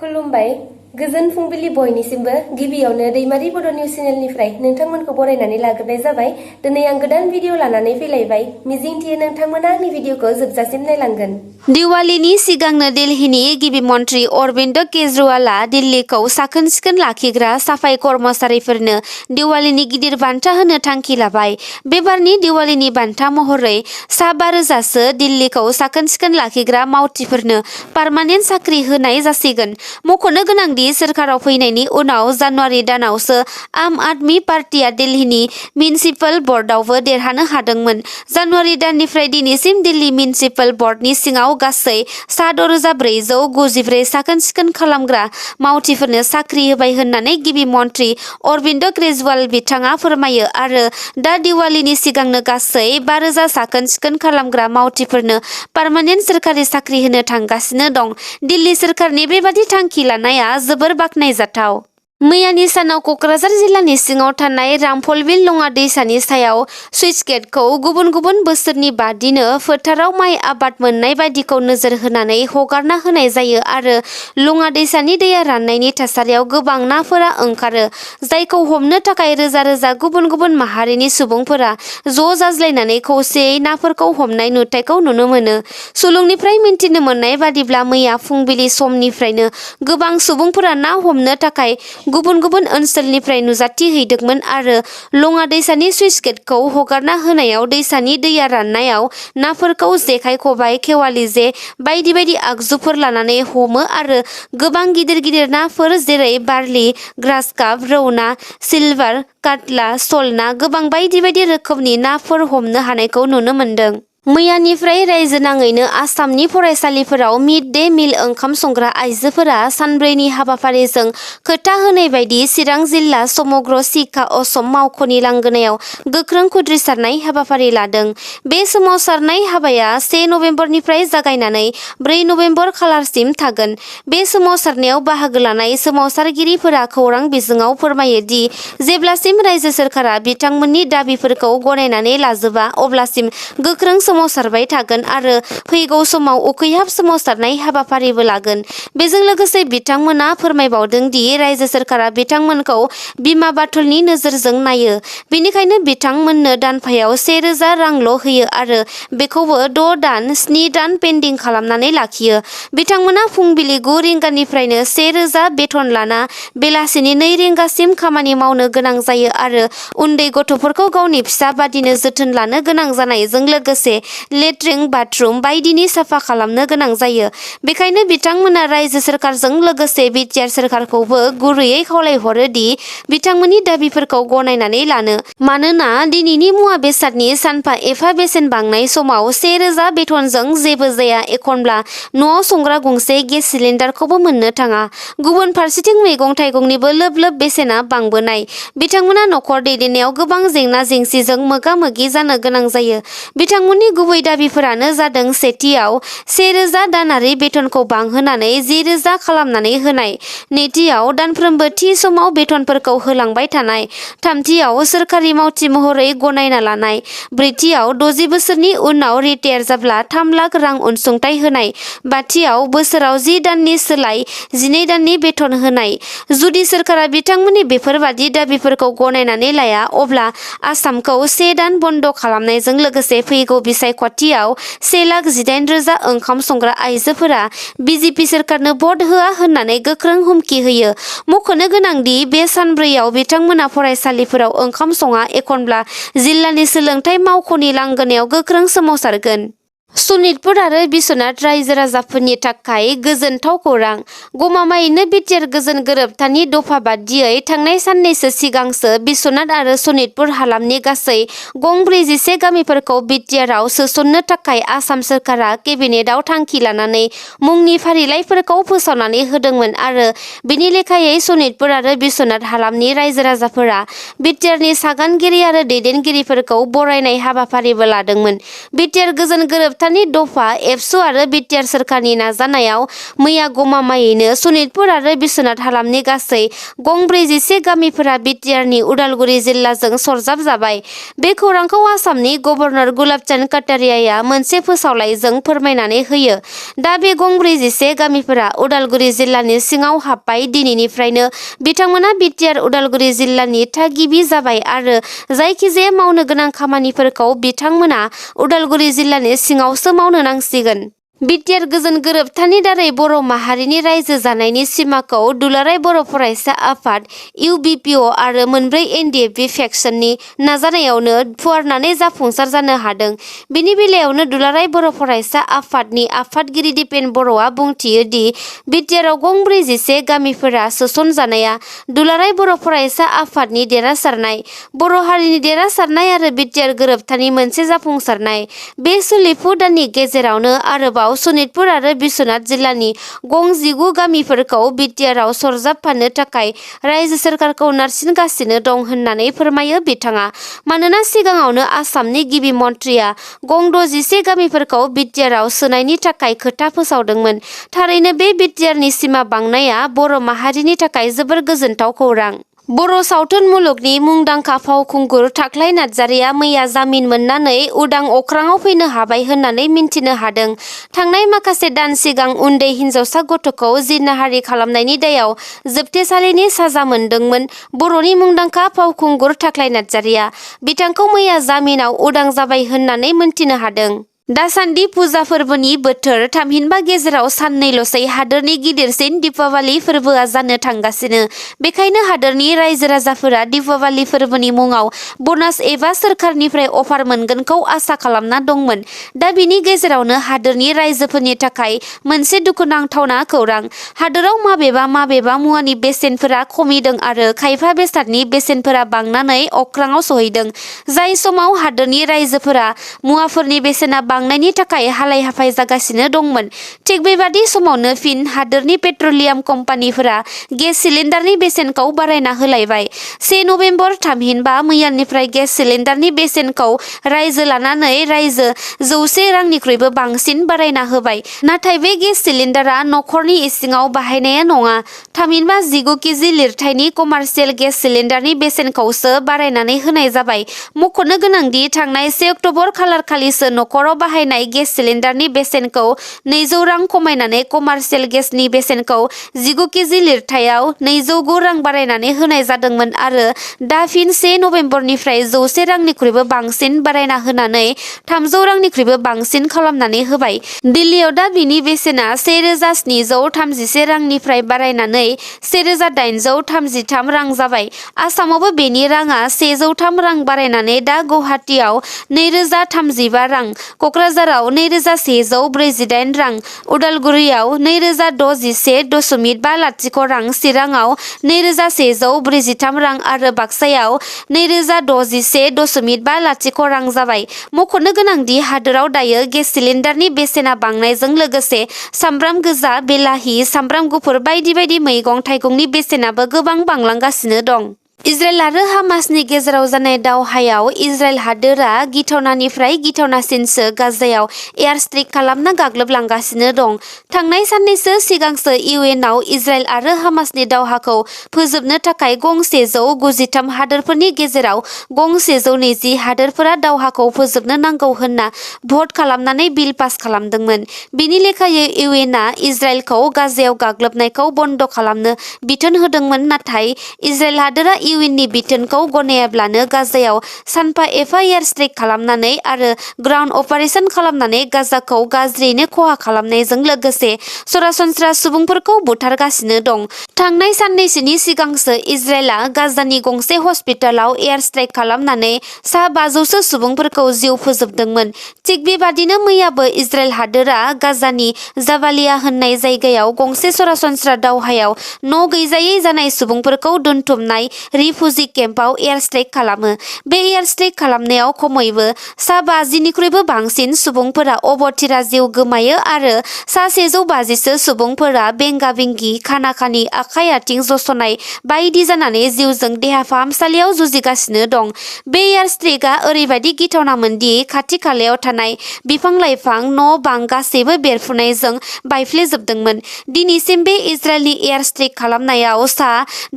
खुलुमबाय गोजोन फुंबिलि बयनिसिमबो गिबियावनो दैमारि बड' निउज चेनेलनिफ्राय नोंथांमोनखौ बरायनानै लाग्रोनाय जाबाय। दिनै आं गोदान भिडिअ लानानै फैलायबाय। मिजिंथियो नोंथांमोना आंनि भिडिअखौ जोबजासिम नायलांगोन। दिवालीनि सिगांनो दिल्लीनि गिबि मन्थ्रि अरविन्द केजरीवालआ दिल्लीखौ साखोन-सिखोन लाखिग्रा साफाई कर्मचारिफोरनो दिवालीनि गिदिर बान्था होनो थांखि लाबाय। बे बारनि दिवालीनि बान्था महरै सा 5,000सो दिल्लीखौ साखोन-सिखोन लाखिग्रा मावथिफोरनो पार्मानेन्ट साख्रि होनाय जासिगोन। मख'नो गोनांदि सोरखाराव फैनायनि उनाव जानुवारि दानावसो आम आदमी पार्टीआ दिल्लीनि मिउनिसिपेल बर्डआवबो देरहानो हादोंमोन। जानुवारि दाननिफ्राय दिनैसिम दिल्ली मिउनिसिपेल बर्डनि सिङाव गासै सा 6,494 साखोन-सिखोन खालामग्रा मावथिफोरनो साख्रि होबाय होननानै गिबि मन्थ्रि अरविन्द केजरीवाल बिथाङा फोरमायो आरो दा दिवालीनि सिगांनो गासै 5,000 साखोन-सिखोन खालामग्रा मावथिफोरनो पार्मानेन्ट सोरखारि साख्रि होनो थांगासिनो दं। दिल्ली सोरखारनि बेबादि थांखि लानाया जोबोर बाख्नायजाथाव। मैयानि सानाव क'क्राझार जिल्लानि सिङाव थानाय रामफलबिल लङा दैसानि सायाव सुइस गेटखौ गुबुन गुबुन बोसोरनि बादिनो फोथाराव माइ आबाद मोननाय बायदिखौ नोजोर होनानै हगारना होनाय जायो आरो लङा दैसानि दैया राननायनि थासारियाव गोबां नाफोरा ओंखारो, जायखौ हमनो थाखाय रोजा रोजा गुबुन गुबुन माहारिनि सुबुंफोरा ज' जाज्लायनानै खौसेयै नाफोरखौ हमनाय नुथायखौ नुनो मोनो। सुलुंनिफ्राय मिन्थिनो मोननाय बादिब्ला मैया फुंबिलि समनिफ्रायनो गोबां सुबुंफोरा ना हमनो थाखाय गुबुन गुबुन ओनसोलनिफ्राय नुजाथिहैदोंमोन आरो लङा दैसानि सुइस गेटखौ हगारना होनायाव दैसानि दैया राननायाव नाफोरखौ जेखाइ खबाइ, खेवालि जे बायदि बायदि आगजुफोर लानानै हमो आरो गोबां गिदिर गिदिर नाफोर जेरै बारलि, ग्रासकाप, रौ ना, सिलभार, काटला, सल ना गोबां बायदि बायदि रोखोमनि नाफोर हमनो हानायखौ नुनो मोन्दों। मैयानिफ्राय रायजो नाङैनो आसामनि फरायसालिफोराव मिड डे मिल ओंखाम संग्रा आइजोफोरा सानब्रैनि हाबाफारिजों खोथा होनाय बायदि चिरां जिल्ला समग्र शिक्षा असम मावख'नि लांगोनायाव गोख्रों खुद्रिसारनाय हाबाफारि लादों। बे सोमावसारनाय हाबाया 1 नबेम्बरनिफ्राय जागायनानै 4 नबेम्बर खालारसिम थागोन। बे सोमावसारनायाव बाहागो लानाय सोमावसारगिरिफोरा खौरां बिजोङाव फोरमायो दि जेब्लासिम रायजो सोरखारा बिथांमोननि दाबिफोरखौ गनायनानै लाजोबा अब्लासिम गोख्रों सोमावसारबाय थागोन आरो फैगौ समाव उखैहाब सोमावसारनाय हाबाफारिबो लागोन। बेजों लोगोसे बिथांमोना फोरमायबावदों दि रायजो सोरखारा बिथांमोनखौ बिमा बाथुलनि नोजोरजों नायो, बेनिखायनो बिथांमोननो दानफायाव 1,000 रांल' होयो आरो बेखौबो 6 दान 7 दान पेन्डिं खालामनानै लाखियो। बिथांमोना फुंबिलि 9 रिंगानिफ्रायनो 1,000 बेथन लाना बेलासिनि 2 रिंगासिम खामानि मावनो गोनां जायो आरो उन्दै गथ'फोरखौ गावनि फिसा बादिनो जोथोन लानो गोनां जानायजों लोगोसे लेट्रिन, बाथरुम बायदिनि साफा खालामनो गोनां जायो। बेखायनो बिथांमोना रायजो सोरखारजों लोगोसे बिटिआर सोरखारखौबो गुरैयै खावलायहरो दि बिथांमोननि दाबिफोरखौ गनायनानै लानो। मानोना दिनैनि मुवा बेसादनि सानफा एफा बेसेन बांनाय समाव 1,000 बेथनजों जेबो जाया। एखनब्ला न'आव संग्रा गंसे गेस सिलिन्डारखौबो मोननो थाङा। गुबुन फारसेथिं मैगं थाइगंनिबो लोब लोब बेसेना बांबोनाय। बिथांमोना न'खर दैदेननायाव गोबां जेंना जेंसिजों मोगा मोगि जानो गोनां जायो। बिथांमोननि गुबै दाबिफोरानो जादों सेथियाव 1,000 दानारि बेथनखौ बांहोनानै 10,000 खालामनानै होनाय, नैथियाव दानफ्रोमबो थि समाव बेथनफोरखौ होलांबाय थानाय, थामथियाव सोरखारि मावथि महरै गनायना लानाय, ब्रैथियाव 60 बोसोरनि उनाव रिटायार जाब्ला 3 लाख रां अनसुंथाइ होनाय, बाथियाव बोसोराव 10 दाननि सोलाय 12 दाननि बेथन होनाय। जुदि सोरखारा बिथांमोननि बेफोरबादि दाबिफोरखौ गनायनानै लाया अब्ला आसामखौ 1 दान बन्द खालामनायजों लोगोसे फैगौ बिसायख'थियाव 1,18,000 ओंखाम संग्रा आइजोफोरा बिजेपि सोरखारनो भट होआ होननानै गोख्रों हुमखि होयो। मख'नो गोनांदि बे सानब्रैयाव बिथांमोना फरायसालिफोराव ओंखाम सङा, एखनब्ला जिल्लानि सोलोंथाइ मावख'नि लांगोनायाव गोख्रों सोमावसारगोन। सनितपुर आरो बिश्वनाथ रायजो राजाफोरनि थाखाय गोजोनथाव खौरां। गमामायैनो बिटिआर गोजोन गोरोबथानि दफा बादियै थांनाय साननैसो सिगांसो बिश्वनाथ आरो सनितपुर हालामनि गासै गं 41 गामिफोरखौ बिटिआरआव सोसननो थाखाय आसाम सोरखारा केबिनेटआव थांखि लानानै मुंनि फारिलाइफोरखौ फोसावनानै होदोंमोन आरो बेनि लेखायै सनितपुर आरो बिश्वनाथ हालामनि रायजो राजाफोरा बिटिआरनि सागानगिरि आरो दैदेनगिरिफोरखौ बरायनाय हाबाफारिबो लादोंमोन। बिटिआर गोजोन गोरोबथा गोरोबथानि दफा एबसु आरो बिटिआर सोरखारनि नाजानायाव मैया गमामायैनो सनितपुर आरो बिश्वनाथ हालामनि गासै गं 41 गामिफोरा बिटिआरनि उदालगुरि जिल्लाजों सरजाब जाबाय। बे खौरांखौ आसामनि गभर्नर गुलाबचन्द काटारियाया मोनसे फोसावलाइजों फोरमायनानै होयो। दा बे गं 41 गामिफोरा उदालगुरि जिल्लानि सिङाव हाबबाय। दिनैनिफ्रायनो बिथांमोना बिटिआर उदालगुरि जिल्लानि थागिबि जाबाय आरो जायखिजाया मावनो गोनां खामानिफोरखौ बिथांमोना उदालगुरि जिल्लानि सिङावसो मावनो नांसिगोन। बिटिआर गोजोन गोरोबथानि दारै बर' माहारिनि रायजो जानायनि सिमाखौ दुलाराय बर' फरायसा आफाद (इउबिपिअ) आरो मोनब्रै एनडिएफबि फेक्सननि नाजानायावनो फुवारनानै जाफुंसार जानो हादों। बेनि बेलायावनो दुलाराय बर' फरायसा आफादनि आफादगिरि दिपेन बर'आ बुंथियो दि बिटिआरआव गं 41 गामिफोरा सोसनजानाया दुलाराय बर' फरायसा आफादनि देरहासारनाय, बर' हारिनि देरहासारनाय आरो बिटिआर गोरोबथानि मोनसे जाफुंसारनाय। बे सोलिफु दाननि गेजेरावनो आरोबाव सनितपुर आरो बिश्वनाथ जिल्लानि गं 19 गामिफोरखौ बिटिआरआव सरजाबफानो थाखाय रायजो सोरखारखौ नारसिनगासिनो दं होननानै फोरमायो बिथाङा। मानोना सिगाङावनो आसामनि गिबि मन्थ्रिया गं 61 गामिफोरखौ बिटिआरआव सोनायनि थाखाय खोथा फोसावदोंमोन। थारैनो बे बिटिआरनि सिमा बांनाया बर' माहारिनि थाखाय जोबोर गोजोनथाव खौरां। बर' सावथुन मुलुगनि मुंदांखा फावखुंगुर थाख्लाय नार्जारिया मैया जामिन मोननानै उदां अख्राङाव फैनो हाबाय होननानै मिन्थिनो हादों। थांनाय माखासे दान सिगां उन्दै हिनजावसा गथ'खौ जिनाहारि खालामनायनि दायाव जोबथेसालिनि साजा मोनदोंमोन बर'नि मुंदांखा फावखुंगुर थाख्लाय नार्जारिया। बिथांखौ मैया जामिनाव उदां जाबाय होननानै मिन्थिनो हादों। दासान्दि फुजा फोरबोनि बोथोर, थामहिनबा गेजेराव साननैल'सै हादोरनि गिदिरसिन दीपावली फोरबोआ जानो थांगासिनो। बेखायनो हादोरनि रायजो राजाफोरा दीपावली फोरबोनि मुङाव ब'नास एबा सोरखारनिफ्राय अफार मोनगोनखौ आसा खालामना दंमोन। दा बिनि गेजेरावनो हादोरनि रायजोफोरनि थाखाय मोनसे दुखुनांथावना खौरां। हादोराव माबेबा मुवानि बेसेनफोरा खमिदों आरो खायफा बेसादनि बेसेनफोरा बांनानै अख्राङाव सहैदों। जाय समाव हादोरनि रायजोफोरा मुवाफोरनि बेसेना बांनायनि थाखाय हालाय हाफाय जागासिनो दंमोन, थिग बेबादि समावनो फिन हादोरनि पेट्रलियाम कम्पानिफोरा गेस सिलिन्डारनि बेसेनखौ बारायना होलायबाय। 1 नबेम्बर थामहिनबा मैयानिफ्राय गेस सिलिन्डारनि बेसेनखौ रायजो लानानै रायजो 100 रांनिख्रुइबो बांसिन बारायना होबाय। नाथाय बे गेस सिलिन्डारा नखरनि इसिङाव बाहायनाया नङा। थामहिनबा 19 केजि लिरथायनि कमार्शियेल गेस सिलिन्डारनि बेसेनखौसो बारायनानै होनाय जाबाय। मख'नो गोनांदि थांनाय 1 अक्ट'बर खालारखालिसो नखराव बाहायनाय गेस सिलिन्डारनि बेसेनखौ 200 रां खमायनानै कमार्शियेल गेसनि बेसेनखौ 19 केजि लिरथायाव 209 रां बारायनानै होनाय जादोंमोन आरो दा फिन 1 नबेम्बरनिफ्राय 100 रांनिख्रुइबो बांसिन बारायना होनानै 300 रांनिख्रुइबो बांसिन खालामनानै होबाय। दिल्लीयाव दा बिनि बेसेना 1733 रांनिफ्राय बारायनानै 1833 रां जाबाय। आसामावबो बेनि राङा 103 रां बारायनानै दा गुवाहाटीआव 2035 रां, क'क्राझाराव 2148 रां, उदालगुरियाव 2611.50 रां, चिराङाव 2143 रां आरो बाक्सायाव 2061.50 रां जाबाय। मख'नो गोनांदि हादोराव दायो गेस सिलिन्डारनि बेसेना बांनायजों लोगोसे सामब्राम गोजा, बिलाहि, सामब्राम गुफुर बायदि बायदि मैगं थाइगंनि बेसेनाबो गोबां बांलांगासिनो दं। इजराइल आरो हामासनि गेजेराव जानाय दावहायाव इजराइल हादोरा गिथावनानिफ्राय गिथावनासिनसो गाजायाव एयार स्ट्राइक खालामना गाग्लोबलांगासिनो दं। थांनाय साननैसो सिगांसो इउएनआव इजराइल आरो हामासनि दावहाखौ फोजोबनो थाखाय गं 193 हादोरफोरनि गेजेराव गं 120 हादोरफोरा दावहाखौ फोजोबनो नांगौ होनना भट खालामनानै बिल पास खालामदोंमोन। बिनि लेखायै इउएनआ इजराइलखौ गाजायाव गाग्लोबनायखौ बन्द खालामनो बिथोन होदोंमोन, नाथाय इजराइल हादोरा इउएननि बिथोनखौ गनायाब्लानो गाजायाव सानफा एफा एयार स्ट्राइक खालामनानै आरो ग्राउन्ड अपारेसन खालामनानै गाजाखौ गाज्रियैनो खहा खालामनायजों लोगोसे सरासनस्रा सुबुंफोरखौ बुथारगासिनो दं। थांनाय साननैसोनि सिगांसो इजराइलआ गाजानि गंसे हस्पिटालाव एयार स्ट्राइक खालामनानै सा 500 सो सुबुंफोरखौ जिउ फोजोबदोंमोन। थिग बेबादिनो मैयाबो इजराइल हादोरा गाजानि जाबालिया होननाय जायगायाव गंसे सरासनस्रा दावहायाव न' गैजायै जानाय सुबुंफोरखौ दोनथुमनाय रिफुजि केम्पआव एयार स्ट्राइक खालामो। बे एयार स्ट्राइक खालामनायाव खमैबो 50निख्रुइबो बांसिन सुबुंफोरा अबथिरा जिउ गोमायो आरो 150सो सुबुंफोरा बेंगा-बेंगि, खाना-खानि, आखाइ-आथिं जस'नाय बायदि जानानै जिउजों देहा फाहामसालियाव जुजिगासिनो दं। बे एयार स्ट्राइकआ ओरैबायदि गिथावनामोन दि खाथि-खालायाव थानाय बिफां-लाइफां, न'-बां गासैबो बेरफ्रुनायजों बायफ्लेजोबदोंमोन। दिनैसिम बे इजराइलनि एयार स्ट्राइक खालामनायाव सा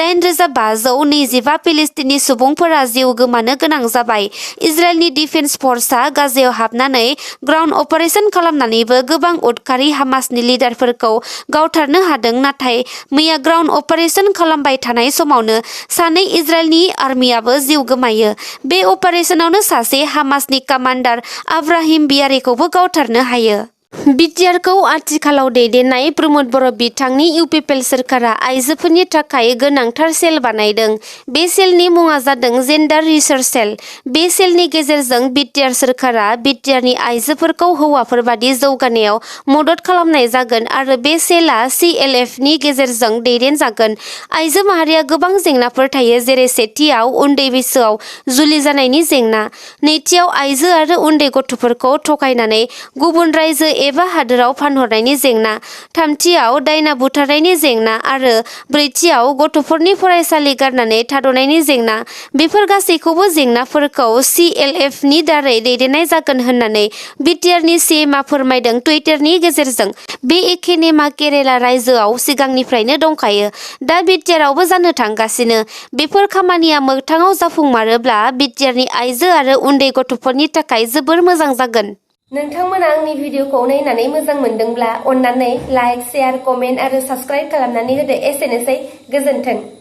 8,525 फिलिस्तिनी सुबुंफोरा जिउ गोमानो गोनां जाबाय। इजराइलनि डिफेन्स फर्सआ गाजायाव हाबनानै ग्राउन्ड अपारेसन खालामनानैबो गोबां उदखारि हामासनि लिडारफोरखौ गावथारनो हादों, नाथाय मैया ग्राउन्ड अपारेसन खालामबाय थानाय समावनो सानै इजराइलनि आर्मियाबो जिउ गोमायो। बे अपारेसनावनो सासे हामासनि कामान्डार आब्राहिम बियारिखौबो गावथारनो हायो। बिटिआरखौ आथिखालाव दैदेननाय प्रमद बर' बिथांनि इउपिपिएल सोरखारा आइजोफोरनि थाखाय गोनांथार सेल बानायदों। बे सेलनि मुङा जादों जेन्डार रिसर्च सेल। बे सेलनि गेजेरजों बिटिआर सोरखारा बिटिआरनि आइजोफोरखौ हौवाफोर बादि जौगानायाव मदद खालामनाय जागोन आरो बे सेलआ CLFनि गेजेरजों दैदेनजागोन। आइजो माहारिया गोबां जेंनाफोर थायो, जेरै सेथियाव उन्दै बैसोआव जुलि जानायनि जेंना, नैथियाव आइजो आरो उन्दै गथ'फोरखौ थगायनानै गुबुन रायजो एबा हादोराव फानहरनायनि जेंना, थामथियाव दायना बुथारनायनि जेंना आरो ब्रैथियाव गथ'फोरनि फरायसालि गारनानै थाद'नायनि जेंना। बेफोर गासैखौबो जेंनाफोरखौ CLFनि दारै दैदेननाय जागोन होननानै बिटिआरनि CMआ फोरमायदों टुइटारनि गेजेरजों। बे एखे नेमआ केरेला रायजोआव सिगांनिफ्रायनो दंखायो, दा बिटिआरआवबो जानो थांगासिनो। बेफोर खामानिया मोगथाङाव जाफुंमारोब्ला बिटिआरनि आइजो आरो उन्दै गथ'फोरनि थाखाय जोबोर मोजां जागोन। नोंथांमोना आंनि भिडिअखौ नायनानै मोजां मोनदोंब्ला अन्नानै लाइक, शेयार, कमेन्ट आरो साबस्क्राइब खालामनानै होदो। एसेनोसै, गोजोन्थों।